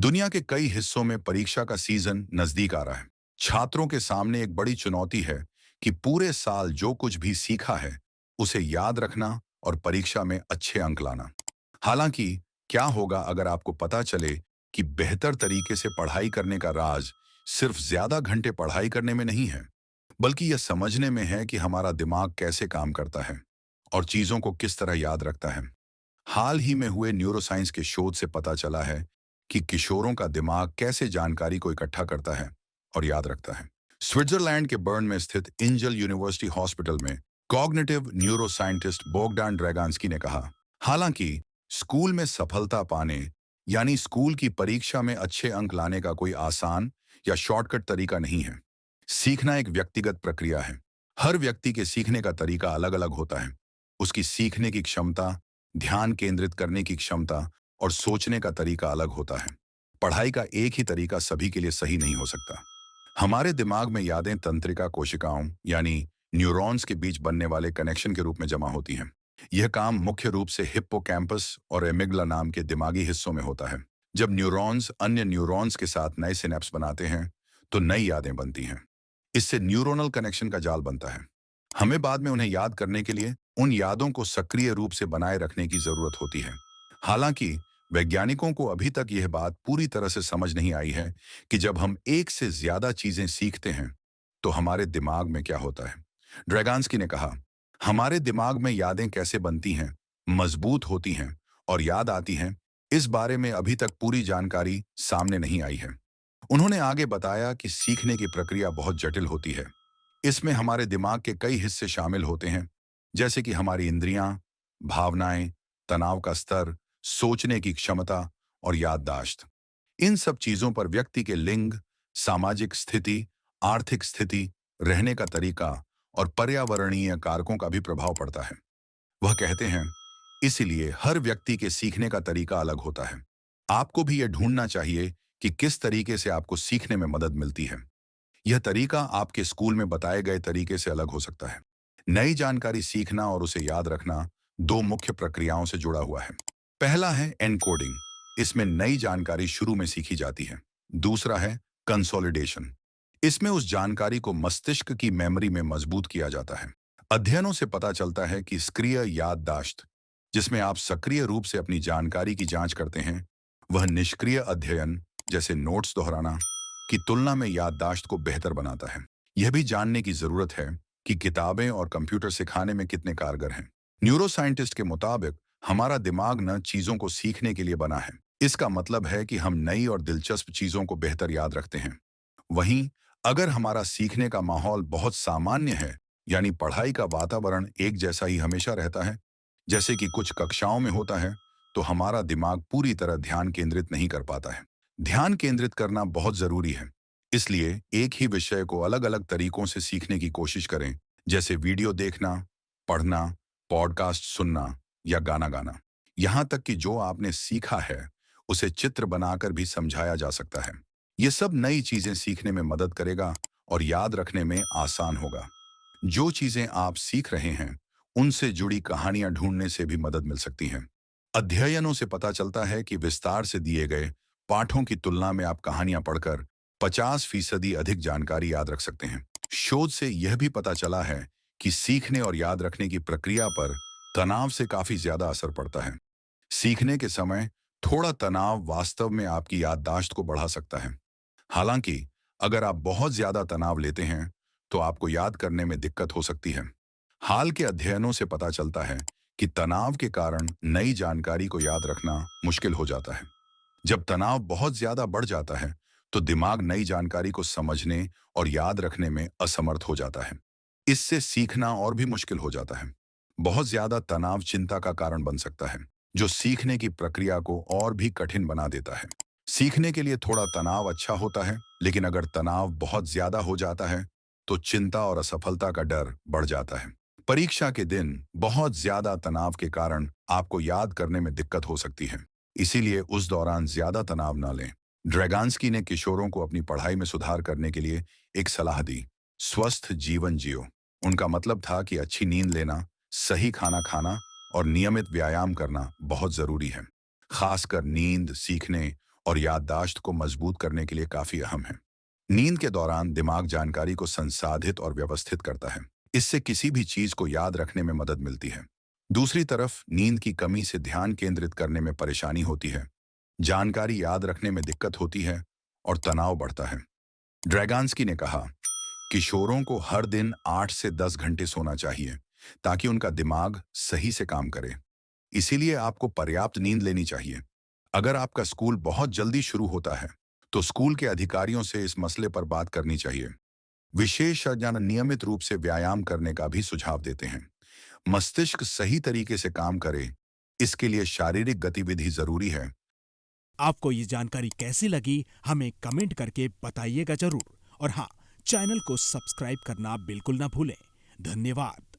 दुनिया के कई हिस्सों में परीक्षा का सीजन नजदीक आ रहा है। छात्रों के सामने एक बड़ी चुनौती है कि पूरे साल जो कुछ भी सीखा है उसे याद रखना और परीक्षा में अच्छे अंक लाना। हालांकि क्या होगा अगर आपको पता चले कि बेहतर तरीके से पढ़ाई करने का राज सिर्फ ज्यादा घंटे पढ़ाई करने में नहीं है, बल्कि यह समझने में है कि हमारा दिमाग कैसे काम करता है और चीजों को किस तरह याद रखता है। हाल ही में हुए न्यूरोसाइंस के शोध से पता चला है कि किशोरों का दिमाग कैसे जानकारी को इकट्ठा करता है और याद रखता है। स्विट्जरलैंड के बर्न में स्थित इंजल यूनिवर्सिटी हॉस्पिटल में कॉग्निटिव न्यूरोसाइंटिस्ट बोगडान ड्रैगांस्की ने कहा, हालांकि स्कूल में सफलता पाने यानी स्कूल की परीक्षा में अच्छे अंक लाने का कोई आसान या शॉर्टकट तरीका नहीं है। सीखना एक व्यक्तिगत प्रक्रिया है। हर व्यक्ति के सीखने का तरीका अलग अलग होता है। उसकी सीखने की क्षमता, ध्यान केंद्रित करने की क्षमता और सोचने का तरीका अलग होता है। पढ़ाई का एक ही तरीका सभी के लिए सही नहीं हो सकता। हमारे दिमाग में यादें तंत्रिका कोशिकाओं यानी न्यूरॉन्स के बीच बनने वाले कनेक्शन के रूप में जमा होती हैं। यह काम मुख्य रूप से हिप्पोकैम्पस और एमिगला नाम के दिमागी हिस्सों में होता है। जब न्यूरॉन्स अन्य न्यूरॉन्स के साथ नए सिनेप्स बनाते हैं तो नई यादें बनती हैं। इससे न्यूरोनल कनेक्शन का जाल बनता है। हमें बाद में उन्हें याद करने के लिए उन यादों को सक्रिय रूप से बनाए रखने की जरूरत होती है। हालांकि वैज्ञानिकों को अभी तक यह बात पूरी तरह से समझ नहीं आई है कि जब हम एक से ज्यादा चीजें सीखते हैं तो हमारे दिमाग में क्या होता है। ड्रैगांस्की ने कहा, हमारे दिमाग में यादें कैसे बनती हैं, मजबूत होती हैं और याद आती हैं, इस बारे में अभी तक पूरी जानकारी सामने नहीं आई है। उन्होंने आगे बताया कि सीखने की प्रक्रिया बहुत जटिल होती है। इसमें हमारे दिमाग के कई हिस्से शामिल होते हैं, जैसे कि हमारी इंद्रियां, भावनाएं, तनाव का स्तर, सोचने की क्षमता और याददाश्त। इन सब चीजों पर व्यक्ति के लिंग, सामाजिक स्थिति, आर्थिक स्थिति, रहने का तरीका और पर्यावरणीय कारकों का भी प्रभाव पड़ता है। वह कहते हैं, इसीलिए हर व्यक्ति के सीखने का तरीका अलग होता है। आपको भी यह ढूंढना चाहिए कि किस तरीके से आपको सीखने में मदद मिलती है। यह तरीका आपके स्कूल में बताए गए तरीके से अलग हो सकता है। नई जानकारी सीखना और उसे याद रखना दो मुख्य प्रक्रियाओं से जुड़ा हुआ है। पहला है एनकोडिंग। इसमें नई जानकारी शुरू में सीखी जाती है। दूसरा है कंसोलिडेशन। इसमें उस जानकारी को मस्तिष्क की मेमोरी में मजबूत किया जाता है। अध्ययनों से पता चलता है कि सक्रिय याददाश्त, जिसमें आप सक्रिय रूप से अपनी जानकारी की जांच करते हैं, वह निष्क्रिय अध्ययन जैसे नोट्स दोहराना की तुलना में याददाश्त को बेहतर बनाता है। यह भी जानने की जरूरत है कि किताबें और कंप्यूटर सिखाने में कितने कारगर हैं। न्यूरोसाइंटिस्ट के मुताबिक हमारा दिमाग न चीजों को सीखने के लिए बना है। इसका मतलब है कि हम नई और दिलचस्प चीजों को बेहतर याद रखते हैं। वहीं अगर हमारा सीखने का माहौल बहुत सामान्य है, यानी पढ़ाई का वातावरण एक जैसा ही हमेशा रहता है, जैसे कि कुछ कक्षाओं में होता है, तो हमारा दिमाग पूरी तरह ध्यान केंद्रित नहीं कर पाता है। ध्यान केंद्रित करना बहुत जरूरी है। इसलिए एक ही विषय को अलग अलग तरीकों से सीखने की कोशिश करें, जैसे वीडियो देखना, पढ़ना, पॉडकास्ट सुनना या गाना गाना। यहाँ तक कि जो आपने सीखा है उसे चित्र बनाकर भी समझाया जा सकता है। ये सब नई चीजें सीखने में मदद करेगा और याद रखने में आसान होगा। जो चीजें आप सीख रहे हैं उनसे जुड़ी कहानियां ढूंढने से भी मदद मिल सकती हैं। अध्ययनों से पता चलता है कि विस्तार से दिए गए पाठों की तुलना में आप कहानियां पढ़कर 50% अधिक जानकारी याद रख सकते हैं। शोध से यह भी पता चला है कि सीखने और याद रखने की प्रक्रिया पर तनाव से काफी ज्यादा असर पड़ता है। सीखने के समय थोड़ा तनाव वास्तव में आपकी याददाश्त को बढ़ा सकता है। हालांकि अगर आप बहुत ज्यादा तनाव लेते हैं तो आपको याद करने में दिक्कत हो सकती है। हाल के अध्ययनों से पता चलता है कि तनाव के कारण नई जानकारी को याद रखना मुश्किल हो जाता है। जब तनाव बहुत ज्यादा बढ़ जाता है तो दिमाग नई जानकारी को समझने और याद रखने में असमर्थ हो जाता है। इससे सीखना और भी मुश्किल हो जाता है। बहुत ज्यादा तनाव चिंता का कारण बन सकता है, जो सीखने की प्रक्रिया को और भी कठिन बना देता है। सीखने के लिए थोड़ा तनाव अच्छा होता है, लेकिन अगर तनाव बहुत ज्यादा हो जाता है तो चिंता और असफलता का डर बढ़ जाता है। परीक्षा के दिन बहुत ज्यादा तनाव के कारण आपको याद करने में दिक्कत हो सकती है। इसीलिए उस दौरान ज्यादा तनाव न लें। ड्रैगांस्की ने किशोरों को अपनी पढ़ाई में सुधार करने के लिए एक सलाह दी, स्वस्थ जीवन जियो। उनका मतलब था कि अच्छी नींद लेना, सही खाना खाना और नियमित व्यायाम करना बहुत जरूरी है। खासकर नींद, सीखने और याददाश्त को मजबूत करने के लिए काफी अहम है। नींद के दौरान दिमाग जानकारी को संसाधित और व्यवस्थित करता है। इससे किसी भी चीज को याद रखने में मदद मिलती है। दूसरी तरफ नींद की कमी से ध्यान केंद्रित करने में परेशानी होती है, जानकारी याद रखने में दिक्कत होती है और तनाव बढ़ता है। ड्रैगांस्की ने कहा, किशोरों को हर दिन 8 से 10 घंटे सोना चाहिए ताकि उनका दिमाग सही से काम करे। इसीलिए आपको पर्याप्त नींद लेनी चाहिए। अगर आपका स्कूल बहुत जल्दी शुरू होता है, तो स्कूल के अधिकारियों से इस मसले पर बात करनी चाहिए। विशेषज्ञ नियमित रूप से व्यायाम करने का भी सुझाव देते हैं। मस्तिष्क सही तरीके से काम करे, इसके लिए शारीरिक गतिविधि जरूरी है। आपको ये जानकारी कैसी लगी हमें कमेंट करके बताइएगा जरूर। और हाँ, चैनल को सब्सक्राइब करना बिल्कुल ना भूलें। धन्यवाद।